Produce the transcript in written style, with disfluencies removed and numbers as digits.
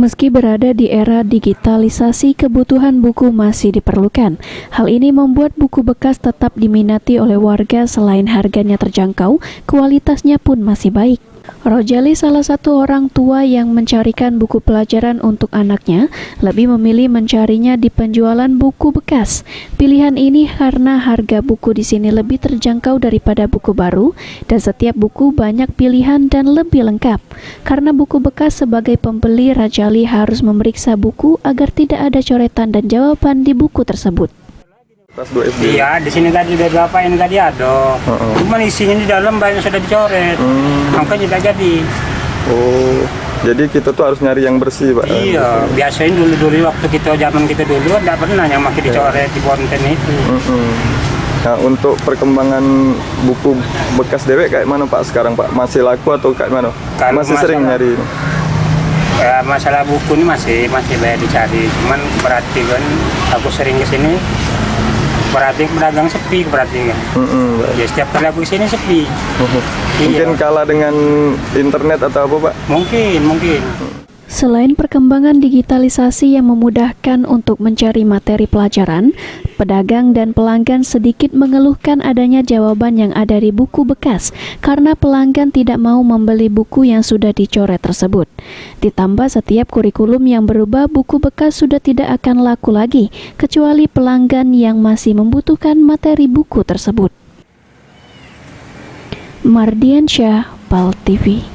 Meski berada di era digitalisasi, kebutuhan buku masih diperlukan. Hal ini membuat buku bekas tetap diminati oleh warga selain harganya terjangkau, kualitasnya pun masih baik. Rojali, salah satu orang tua yang mencarikan buku pelajaran untuk anaknya, lebih memilih mencarinya di penjualan buku bekas. Pilihan ini karena harga buku di sini lebih terjangkau daripada buku baru, dan setiap buku banyak pilihan dan lebih lengkap. Karena buku bekas, sebagai pembeli, Rojali harus memeriksa buku agar tidak ada coretan dan jawaban di buku tersebut. Kelas 2 SD. Iya, di sini tadi dari bapak ini tadi ada. Cuma isinya di dalam banyak sudah dicoret. Makanya tidak jadi. Oh, jadi kita tuh harus nyari yang bersih, Pak. Iya, biasain dulu waktu zaman kita dulu tidak pernah yang makin dicoret di bonten itu. Nah, untuk perkembangan buku bekas dewek kayak mana, Pak, sekarang, Pak? Masih laku atau kayak mana? Kalau masih sering nyari? Ya, masalah buku ini masih banyak dicari. Cuman berarti kan aku sering ke sini. Berarti pedagang sepi, berarti enggak? Ya, setiap kali aku kesini sepi. Mungkin Iya. kalah dengan internet atau apa, Pak? Mungkin. Selain perkembangan digitalisasi yang memudahkan untuk mencari materi pelajaran, pedagang dan pelanggan sedikit mengeluhkan adanya jawaban yang ada di buku bekas karena pelanggan tidak mau membeli buku yang sudah dicoret tersebut. Ditambah setiap kurikulum yang berubah, buku bekas sudah tidak akan laku lagi, kecuali pelanggan yang masih membutuhkan materi buku tersebut. Mardiansyah, PAL TV.